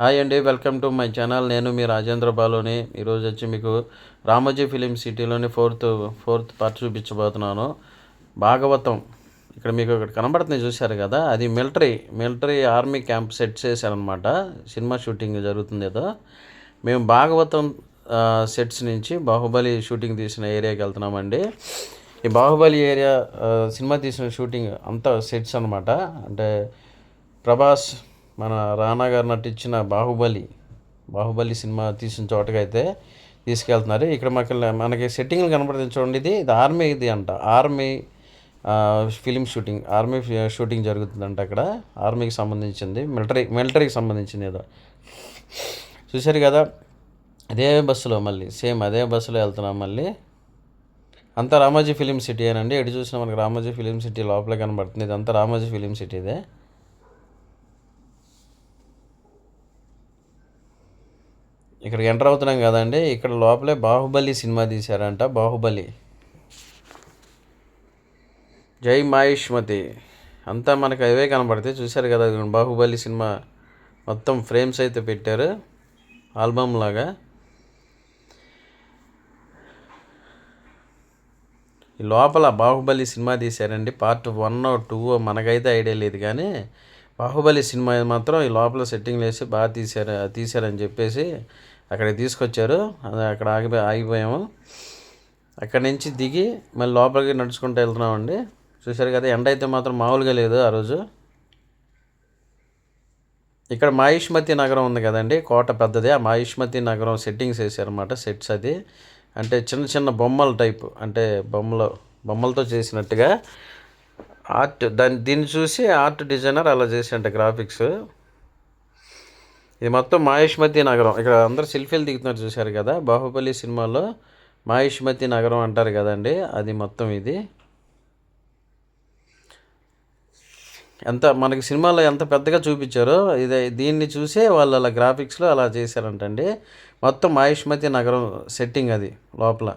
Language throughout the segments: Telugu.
హాయ్ అండి. Welcome to my channel. నేను మీ రాజేంద్ర బాలుని. ఈరోజు వచ్చి మీకు రామోజీ ఫిలిం సిటీలోని ఫోర్త్ పార్ట్ చూపించబోతున్నాను. భాగవతం. ఇక్కడ మీకు ఒకటి కనబడుతుంది, చూశారు కదా, అది మిలిటరీ ఆర్మీ క్యాంప్ సెట్ చేశారనమాట. సినిమా షూటింగ్ జరుగుతుంది ఏదో. మేము భాగవతం సెట్స్ నుంచి బాహుబలి షూటింగ్ తీసిన ఏరియాకి వెళ్తున్నామండి. ఈ బాహుబలి ఏరియా సినిమా తీసిన షూటింగ్ అంతా సెట్స్ అనమాట. అంటే ప్రభాస్, మన రానా గారు నటించిన బాహుబలి సినిమా తీసిన చోటకైతే తీసుకెళ్తున్నారు. ఇక్కడ మనకి సెట్టింగ్లు కనపడుతుంది చూడండి. ఇది ఆర్మీ అంట. ఫిలిం ఆర్మీ షూటింగ్ జరుగుతుందంట అక్కడ. ఆర్మీకి సంబంధించింది, మిలిటరీకి సంబంధించింది ఏదో. చూశారు కదా, అదే బస్సులో వెళ్తున్నాం మళ్ళీ. అంతా రామోజీ ఫిలిం సిటీ అనండి. ఎటు చూసినా మనకి రామోజీ ఫిలిం సిటీ లోపలే కనబడుతుంది. ఇదంతా రామోజీ ఫిలిం సిటీదే. ఇక్కడికి ఎంటర్ అవుతున్నాం కదండి. ఇక్కడ లోపలే బాహుబలి సినిమా తీశారంట. బాహుబలి, జై మహేష్మతి అంతా మనకు అవే కనబడతాయి. చూశారు కదా, బాహుబలి సినిమా మొత్తం ఫ్రేమ్స్ అయితే పెట్టారు, ఆల్బమ్ లాగా. ఈ లోపల బాహుబలి సినిమా తీశారండి. పార్ట్ 1 or 2 మనకైతే ఐడియా లేదు, కానీ బాహుబలి సినిమా మాత్రం ఈ లోపల సెట్టింగ్లు వేసి బాగా తీశారని చెప్పేసి అక్కడికి తీసుకొచ్చారు. అక్కడ ఆగిపోయాము. అక్కడి నుంచి దిగి మళ్ళీ లోపలికి నడుచుకుంటూ వెళ్తున్నామండి. చూశారు కదా, ఎండ అయితే మాత్రం మామూలుగా లేదు ఆ రోజు. ఇక్కడ మహిష్మతి నగరం ఉంది కదండి, కోట పెద్దది. ఆ మహిష్మతి నగరం సెట్టింగ్స్ వేసారన్నమాట. సెట్స్ అది అంటే చిన్న చిన్న బొమ్మల టైపు, అంటే బొమ్మలతో చేసినట్టుగా దీన్ని చూసి ఆర్ట్ డిజైనర్ అలా చేసేంట గ్రాఫిక్స్. ఇది మొత్తం మహిష్మతి నగరం. ఇక్కడ అందరు సెల్ఫీలు దిగుతున్నారు, చూశారు కదా. బాహుబలి సినిమాలో మహిష్మతి నగరం అంటారు కదండి, అది మొత్తం ఇది. మనకి సినిమాలో ఎంత పెద్దగా చూపించారో దీన్ని చూసే వాళ్ళు అలా గ్రాఫిక్స్లో అలా చేశారంటండి. మొత్తం మహిష్మతి నగరం సెట్టింగ్ అది లోపల.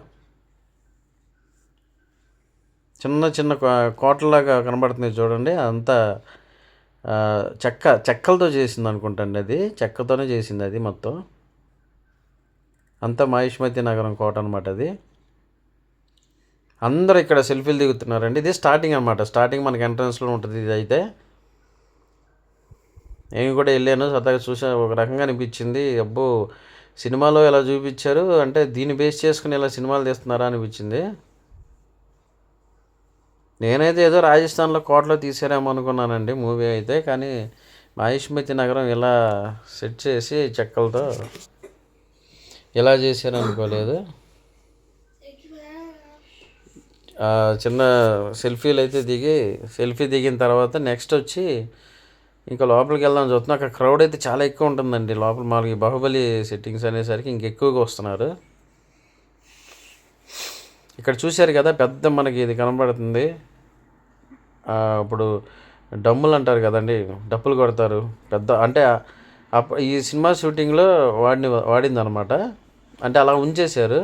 చిన్న చిన్న కోటలాగా కనబడుతుంది చూడండి. అంతా చెక్కలతో చేసింది అనుకుంటండి. అది చెక్కతోనే చేసింది అది మొత్తం. అంతా మహిష్మతి నగరం కోట అనమాట అది. అందరూ ఇక్కడ సెల్ఫీలు దిగుతున్నారండి. ఇది స్టార్టింగ్ అనమాట. స్టార్టింగ్ మనకి ఎంట్రన్స్లో ఉంటుంది ఇది. అయితే నేను కూడా వెళ్ళాను, సరదాగా చూసా. ఒక రకంగా అనిపించింది, అబ్బో సినిమాలో ఎలా చూపించారు అంటే దీన్ని బేస్ చేసుకుని ఇలా సినిమాలు తీస్తున్నారా అనిపించింది. నేనైతే ఏదో రాజస్థాన్లో కోటలో తీసారేమో అనుకున్నానండి మూవీ అయితే, కానీ మహిష్మతి నగరం ఇలా సెట్ చేసి చెక్కలతో ఇలా చేశారు అనుకోలేదు. చిన్న సెల్ఫీ దిగిన తర్వాత నెక్స్ట్ వచ్చి ఇంకా లోపలికి వెళ్దాం చూస్తున్నాం. అక్కడ క్రౌడ్ అయితే చాలా ఎక్కువ ఉంటుందండి లోపల. మాకు బాహుబలి సెట్టింగ్స్ అనేసరికి ఇంకెక్కువగా వస్తున్నారు. ఇక్కడ చూశారు కదా, పెద్ద మనకి ఇది కనబడుతుంది. ఇప్పుడు డమ్ములు అంటారు కదండి, డప్పులు కొడతారు పెద్ద. అంటే ఈ సినిమా షూటింగ్లో వాడింది అనమాట. అంటే అలా ఉంచేశారు.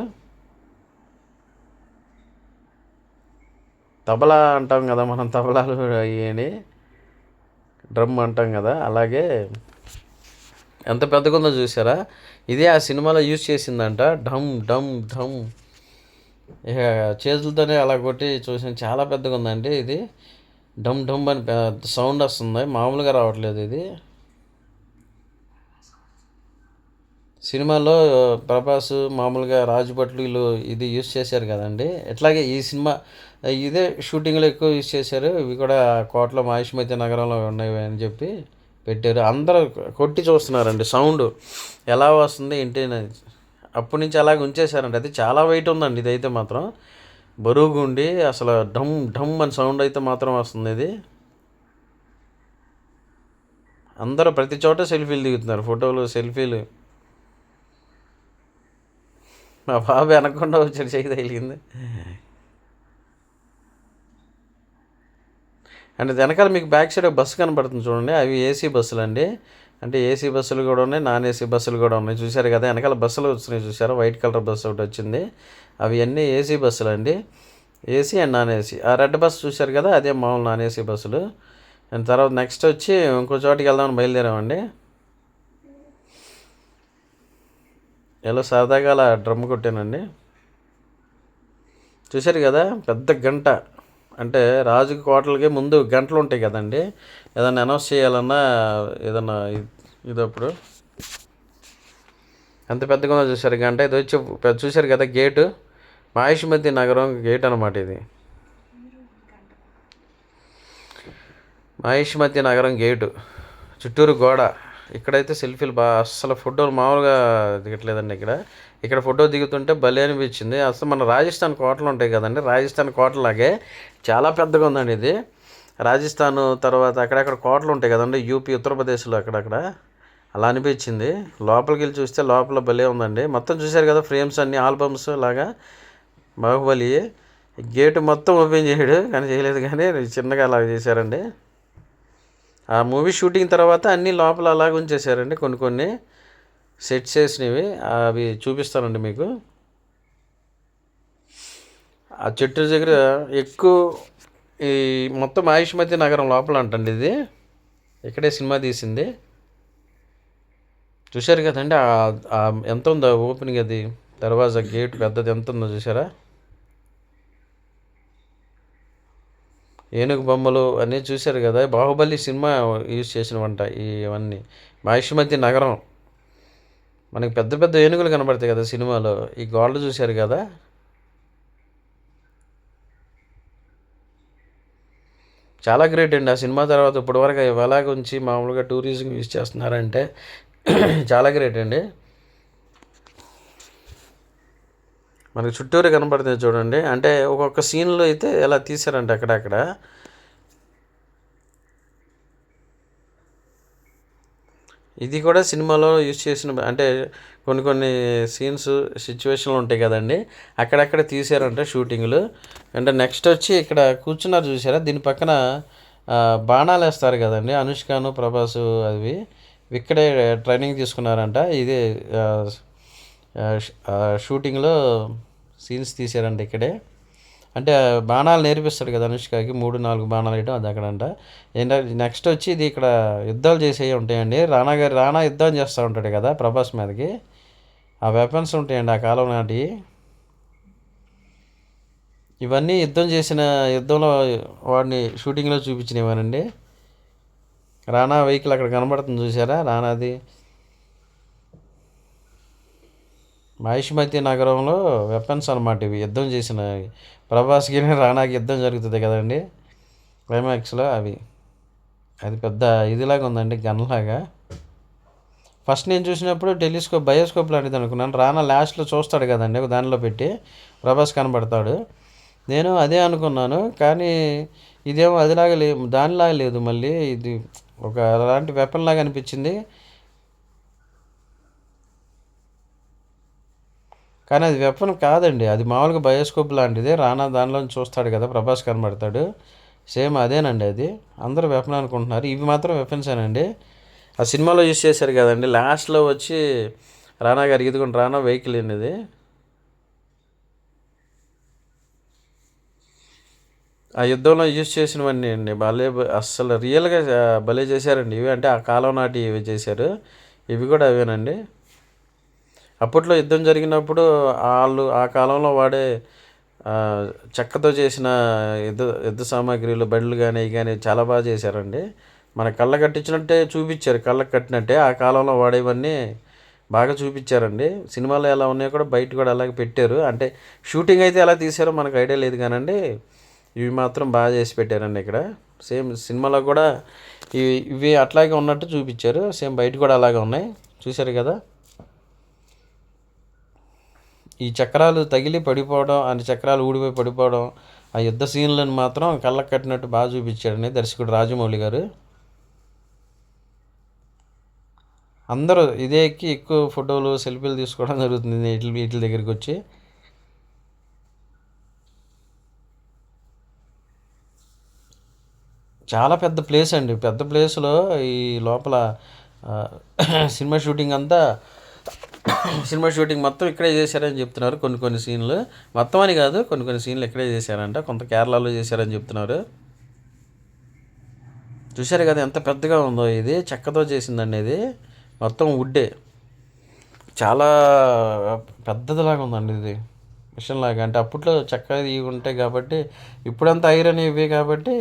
తబలా అంటాం కదా మనం, తబలాలు అయ్యని డ్రమ్ అంటాం కదా, అలాగే ఎంత పెద్దగా ఉందో చూసారా. ఇదే ఆ సినిమాలో యూజ్ చేసిందంట. ఢమ్ ఢమ్ ఢమ్ ఇక చేతులతోనే అలా కొట్టి చూసిన. చాలా పెద్దగా ఉందండి ఇది. ఢమ్ ఢమ్ అని సౌండ్ వస్తుంది, మామూలుగా రావట్లేదు ఇది. సినిమాలో ప్రభాస్ మామూలుగా రాజుభట్లు వీళ్ళు ఇది యూజ్ చేశారు కదండి. ఎట్లాగే ఈ సినిమా ఇదే షూటింగ్లో ఎక్కువ యూజ్ చేశారు. ఇవి కూడా కోటలో మహిష్మతి నగరంలో ఉన్నాయి అని చెప్పి పెట్టారు. అందరూ కొట్టి చూస్తున్నారండి సౌండ్ ఎలా వస్తుంది ఏంటి. అప్పటి నుంచి అలాగే ఉంచేశారండి. అది చాలా వెయిట్ ఉందండి. ఇదైతే మాత్రం బరువుగా ఉండి అసలు ఢమ్ ఢమ్ అని సౌండ్ అయితే మాత్రం వస్తుంది ఇది. అందరూ ప్రతి చోట సెల్ఫీలు దిగుతున్నారు, ఫోటోలు సెల్ఫీలు. మా బాబు వెనకుండా వచ్చాడు, చేయి తగిలింది. అంటే వెనకాల మీకు బ్యాక్ సైడ్ బస్సు కనబడుతుంది చూడండి, అవి ఏసీ బస్సులు అండి. అంటే ఏసీ బస్సులు కూడా ఉన్నాయి, నాన్ ఏసీ బస్సులు కూడా ఉన్నాయి. చూశారు కదా, వెనకాల బస్సులు వస్తున్నాయి చూసారా, వైట్ కలర్ బస్సు ఒకటి వచ్చింది. అవి అన్నీ ఏసీ బస్సులు అండి, ఏసీ అండ్ నాన్ ఏసీ. ఆ రెడ్ బస్సు చూశారు కదా, అదే మామూలు నాన్ ఏసీ బస్సులు. అండ్ తర్వాత నెక్స్ట్ వచ్చి ఇంకో చోటికి వెళ్దామని బయలుదేరామండి. ఎలా సరదాగా అలా డ్రమ్ కొట్టానండి. చూశారు కదా, పెద్ద గంట. అంటే రాజుకి కోటలకి ముందు గంటలు ఉంటాయి కదండి, ఏదన్నా అనౌన్స్ చేయాలన్నా ఏదన్నా ఇదప్పుడు ఎంత పెద్దగా ఉందో చూశారు గంట. ఇది వచ్చి చూశారు కదా గేటు, మహిష్మతి నగరం గేట్ అనమాట ఇది. మహిష్మతి నగరం గేటు, చుట్టూరు గోడ. ఇక్కడైతే సెల్ఫీలు బాగా, అస్సలు ఫోటోలు మామూలుగా దిగట్లేదండి. ఇక్కడ ఫోటో దిగుతుంటే భలే అనిపించింది. అసలు మన రాజస్థాన్ కోటలు ఉంటాయి కదండి, రాజస్థాన్ కోటలాగే చాలా పెద్దగా ఉందండి ఇది. రాజస్థాన్ తర్వాత అక్కడక్కడ కోటలు ఉంటాయి కదండి, యూపీ ఉత్తరప్రదేశ్లో అక్కడక్కడ అలా అనిపించింది. లోపలికి వెళ్ళి చూస్తే లోపల భలే ఉందండి. మొత్తం చూశారు కదా, ఫ్రేమ్స్ అన్నీ ఆల్బమ్స్ లాగా. బాహుబలి గేటు మొత్తం ఓపెన్ చేయడు కానీ, చేయలేదు కానీ చిన్నగా అలాగ చేశారండి. ఆ మూవీ షూటింగ్ తర్వాత అన్నీ లోపల అలాగ ఉంచేసారండి. కొన్ని సెట్స్ వేసినవి అవి చూపిస్తానండి మీకు. ఆ చెట్టు దగ్గర ఎక్కువ ఈ మొత్తం మహిష్మతి నగరం లోపల అంటండి ఇది. ఇక్కడే సినిమా తీసింది. చూశారు కదండి, ఎంత ఉందో ఓపెనింగ్, అది దర్వాజా గేట్ పెద్దది ఎంత ఉందో చూసారా. ఏనుగు బొమ్మలు అన్నీ చూశారు కదా. బాహుబలి సినిమా యూజ్ చేసినవంట ఇవన్నీ. మహిష్మతి నగరం మనకి పెద్ద పెద్ద ఏనుగులు కనబడతాయి కదా సినిమాలో, ఈ గోల్డ్ చూశారు కదా. చాలా గ్రేట్ అండి. ఆ సినిమా తర్వాత ఇప్పటివరకు ఎలాగ ఉంచి మామూలుగా టూరిజం యూజ్ చేస్తున్నారంటే చాలా గ్రేట్ అండి. మనకి చుట్టూరు కనబడుతుంది చూడండి. అంటే ఒక్కొక్క సీన్లో అయితే ఎలా తీశారంటే అక్కడక్కడ. ఇది కూడా సినిమాలో యూజ్ చేసిన, అంటే కొన్ని సీన్స్ సిచ్యువేషన్లు ఉంటాయి కదండి, అక్కడక్కడ తీసారంటే షూటింగ్లు. అంటే నెక్స్ట్ వచ్చి ఇక్కడ కూర్చున్నారు చూసారా, దీని పక్కన బాణాలు వేస్తారు కదండి, అనుష్కను ప్రభాస్ అవి ఇక్కడే ట్రైనింగ్ తీసుకున్నారంట. ఇది షూటింగ్లో సీన్స్ తీసారంట ఇక్కడే. అంటే బాణాలు నేర్పిస్తాడు కదా అనుష్కకి, 3-4 బాణాలు వేయడం అది అక్కడంట. ఏంటంటే నెక్స్ట్ వచ్చి ఇది ఇక్కడ యుద్ధాలు చేసేవి ఉంటాయండి. రానా యుద్ధం చేస్తూ ఉంటాడు కదా ప్రభాస్ మీదకి, ఆ వెపన్స్ ఉంటాయండి ఆ కాలం నాటి. ఇవన్నీ యుద్ధంలో వాడిని షూటింగ్లో చూపించినవానండి. రానా వెహికల్ అక్కడ కనబడుతుంది చూసారా, రానాది. మహిష్మతి నగరంలో వెపన్స్ అనమాట ఇవి, యుద్ధం చేసినవి. ప్రభాస్కి రానాకి యుద్ధం జరుగుతుంది కదండి క్లైమాక్స్లో, అది పెద్ద ఇదిలాగా ఉందండి, గన్లాగా. ఫస్ట్ నేను చూసినప్పుడు బయోస్కోప్ లాంటిది అనుకున్నాను. రానా లాస్ట్లో చూస్తాడు కదండి దానిలో పెట్టి, ప్రభాస్ కనబడతాడు. నేను అదే అనుకున్నాను, కానీ ఇదేమో అదిలాగా దానిలాగా లేదు, మళ్ళీ ఇది ఒక అలాంటి వెపన్ లాగా అనిపించింది. కానీ అది వెపన్ కాదండి, అది మామూలుగా బయోస్కోప్ లాంటిదే. రానా దానిలో చూస్తాడు కదా, ప్రభాస్ కనబడతాడు, సేమ్ అదేనండి. అది అందరూ వెపన్ అనుకుంటున్నారు, ఇవి మాత్రం వెపన్సేనండి. ఆ సినిమాలో యూజ్ చేశారు కదండి, లాస్ట్లో వచ్చి రానా గారు ఇదిగోండి రానా వెహికల్ అనేది. ఆ యుద్ధంలో యూజ్ చేసినవన్నీ అండి భలే, అస్సలు రియల్గా భలే చేశారండి ఇవి. అంటే ఆ కాలం నాటి ఇవి చేశారు, ఇవి కూడా అవేనండి. అప్పట్లో యుద్ధం జరిగినప్పుడు వాళ్ళు ఆ కాలంలో వాడే చెక్కతో చేసిన యుద్ధ సామాగ్రిలు, బండ్లు కానీ ఇవి కానీ చాలా బాగా చేశారండి. మన కళ్ళ కట్టించినట్టే చూపించారు, కళ్ళకు కట్టినట్టే ఆ కాలంలో వాడేవన్నీ బాగా చూపించారండి. సినిమాలో ఎలా ఉన్నాయో కూడా బయట కూడా అలాగే పెట్టారు. అంటే షూటింగ్ అయితే ఎలా తీసారో మనకు ఐడియా లేదు కానండి, ఇవి మాత్రం బాగా చేసి పెట్టారండి ఇక్కడ. సేమ్ సినిమాలో కూడా ఇవి అట్లాగే ఉన్నట్టు చూపించారు, సేమ్ బయట కూడా అలాగే ఉన్నాయి, చూశారు కదా. ఈ చక్రాలు తగిలి పడిపోవడం, చక్రాలు ఊడిపోయి పడిపోవడం, ఆ యుద్ధ సీన్లను మాత్రం కళ్ళకు కట్టినట్టు బాగా చూపించాడండి దర్శకుడు రాజమౌళి గారు. అందరూ ఇదే ఎక్కి ఎక్కువ ఫోటోలు సెల్ఫీలు తీసుకోవడం జరుగుతుంది వీటి దగ్గరికి వచ్చి. చాలా పెద్ద ప్లేస్ అండి, పెద్ద ప్లేస్లో ఈ లోపల సినిమా షూటింగ్ మొత్తం ఇక్కడే చేశారని చెప్తున్నారు. కొన్ని సీన్లు మొత్తం అని కాదు, కొన్ని సీన్లు ఇక్కడే చేశారంట, కొంత కేరళలో చేశారని చెప్తున్నారు. చూశారు కదా ఎంత పెద్దగా ఉందో, ఇది చెక్కతో చేసిందండి, ఇది మొత్తం వుడ్డే. చాలా పెద్దదిలాగా ఉందండి ఇది. మిషన్ లాగా అంటే అప్పట్లో చెక్క ఇవి ఉంటాయి కాబట్టి ఇప్పుడంతా ఐరన్ ఇవి కాబట్టి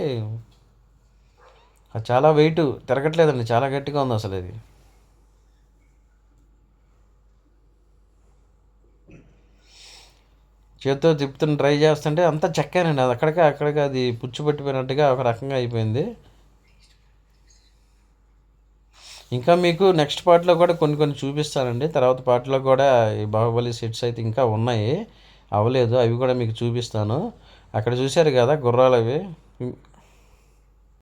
అది చాలా వెయిట్ తిరగట్లేదండి. చాలా గట్టిగా ఉంది అసలు ఇది. చేత్తో తిప్పుతున్న ట్రై చేస్తుంటే అంతా చెక్కానండి. అది అక్కడికి అది పుచ్చు పట్టిపోయినట్టుగా ఒక రకంగా అయిపోయింది. ఇంకా మీకు నెక్స్ట్ పార్ట్లో కూడా కొన్ని కొన్ని చూపిస్తానండి. తర్వాత పార్ట్లో కూడా ఈ బాహుబలి సెట్స్ అయితే ఇంకా ఉన్నాయి, అవ్వలేదు. అవి కూడా మీకు చూపిస్తాను. అక్కడ చూశారు కదా గుర్రాలు అవి.